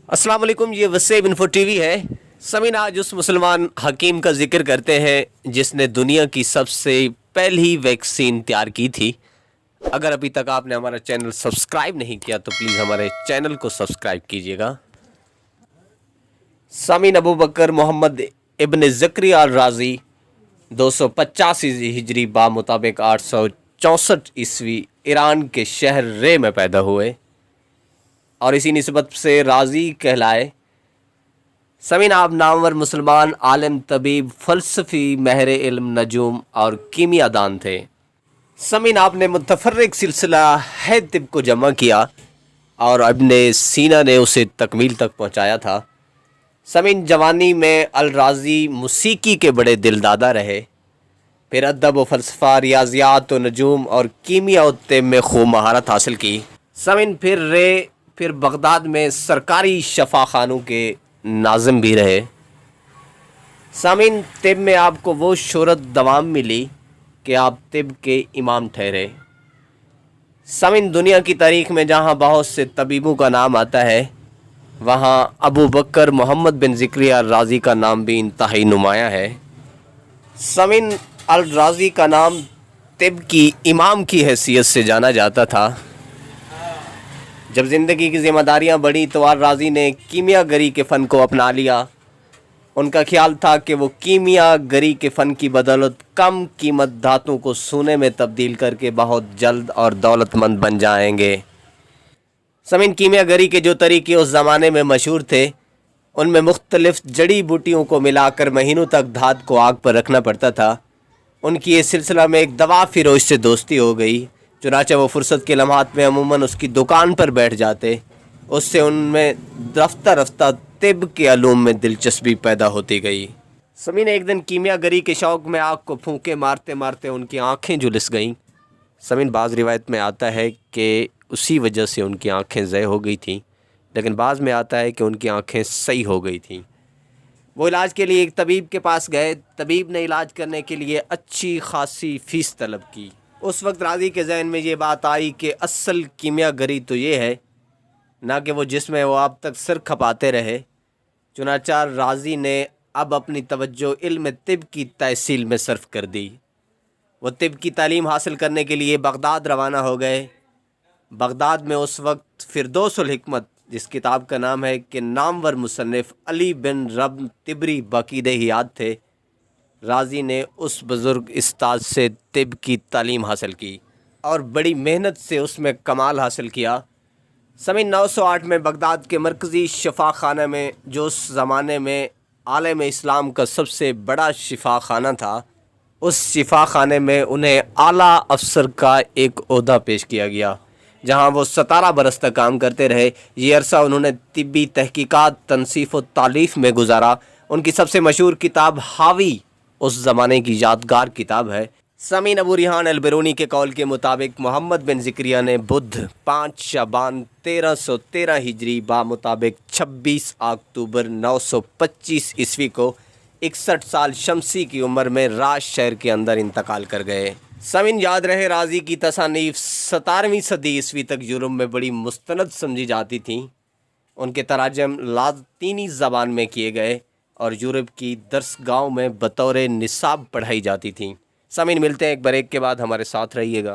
अस्सलाम वालेकुम, ये वसेब इन्फो टीवी है। समीन, आज उस मुसलमान हकीम का जिक्र करते हैं जिसने दुनिया की सबसे पहली वैक्सीन तैयार की थी। अगर अभी तक आपने हमारा चैनल सब्सक्राइब नहीं किया तो प्लीज़ हमारे चैनल को सब्सक्राइब कीजिएगा। समीन, अबू बकर मोहम्मद इब्न ज़करिया अल राज़ी 285 हिजरी बा मुताबिक 864 ईस्वी ईरान के शहर रे में पैदा हुए और इसी निस्बत से राज़ी कहलाए। समीन, आप नामवर मुसलमान आलिम, तबीब, फ़लसफ़ी, महर इल्म, नजूम और कीमियादान थे। समीन, आपने मुतफर्रिक सिलसिला है तिब को जमा किया और इब्ने सीना ने उसे तकमील तक पहुँचाया था। समीन, जवानी में अल राज़ी मूसीकी के बड़े दिलदादा रहे। फिर अदब व फ़लसफ़ा, रियाज़ियात व नजूम और कीमिया व तिब में खूब महारत हासिल की। समीन, फिर बगदाद में सरकारी शफा खानों के नाज़िम भी रहे। सामीन, तिब में आपको वो शोहरत दवाम मिली कि आप तिब के इमाम ठहरे। सामीन, दुनिया की तारीख़ में जहाँ बहुत से तबीबों का नाम आता है वहाँ अबू बकर मोहम्मद बिन ज़करिया अल राज़ी का नाम भी इंतहाई नुमाया है। सामीन, अल राज़ी का नाम तिब की इमाम की हैसियत से जाना जाता था। जब ज़िंदगी की ज़िम्मेदारियाँ बढ़ी तो अल राज़ी ने कीमियागरी के फ़न को अपना लिया। उनका ख्याल था कि वो कीमियागरी के फ़न की बदौलत कम कीमत धातुओं को सोने में तब्दील करके बहुत जल्द और दौलतमंद बन जाएंगे। समीन, कीमियागरी के जो तरीके उस ज़माने में मशहूर थे उनमें मुख्तलिफ़ जड़ी बूटियों को मिलाकर महीनों तक धात को आग पर रखना पड़ता था। उनकी इस सिलसिला में एक दवा फिरोश से दोस्ती हो गई। चुनांचे वो फुर्सत के लम्हात में अमूमन उसकी दुकान पर बैठ जाते। उससे उनमें रफ्ता रफ्ता तिब के अलूम में दिलचस्पी पैदा होती गई। समीन, एक दिन कीमियागरी के शौक़ में आग को फूंके मारते मारते उनकी आँखें झुलस गईं। समीन, बाज़ रिवायत में आता है कि उसी वजह से उनकी आँखें ज़य हो गई थीं, लेकिन बाज़ में आता है कि उनकी आँखें सही हो गई थीं। वो इलाज के लिए एक तबीब के पास गए। तबीब ने इलाज करने के लिए अच्छी खासी फ़ीस तलब की। उस वक्त राज़ी के ज़हन में ये बात आई कि असल कीमियागरी तो ये है, ना कि वो जिसमें वो अब तक सिर खपाते रहे। चुनांचे राज़ी ने अब अपनी तवज्जो इल्म तिब की तहसील में सर्फ कर दी। वो तिब की तालीम हासिल करने के लिए बगदाद रवाना हो गए। बगदाद में उस वक्त फ़िरदौसुल हिकमत, जिस किताब का नाम है कि नामवर मुसन्निफ़ अली बिन रब तिबरी बाक़ीदे हियात थे। राज़ी ने उस बुज़ुर्ग उस्ताद से तिब की तालीम हासिल की और बड़ी मेहनत से उसमें कमाल हासिल किया। समीन, 908 में बगदाद के मरकज़ी शफा खाना में, जो उस ज़माने में आलम इस्लाम का सबसे बड़ा शिफा खाना था, उस शिफा खाने में उन्हें आला अफसर का एक ओहदा पेश किया गया, जहां वो 17 बरस तक काम करते रहे। ये अरसा उन्होंने तिब्बी तहकीकात, तनसीफ़ व तालीफ़ में गुजारा। उनकी सबसे मशहूर किताब हावी उस ज़माने की यादगार किताब है। समीन, अबू रिहान अल बिरूनी के कौल के मुताबिक मोहम्मद बिन ज़करिया ने बुध 5 शबान 1313 हिजरी बा मुताबिक 26 अक्टूबर 925 ईस्वी को 61 साल शमसी की उम्र में राज शहर के अंदर इंतकाल कर गए। समीन, याद रहे, राज़ी की तसानीफ़ 17वीं सदी ईस्वी तक यूरोप में बड़ी मुस्तनद समझी जाती थीं। उनके तराजम लातीनी ज़बान में किए गए और यूरोप की दरसगाहों में बतौर निसाब पढ़ाई जाती थीं। समीन, मिलते हैं एक ब्रेक के बाद, हमारे साथ रहिएगा।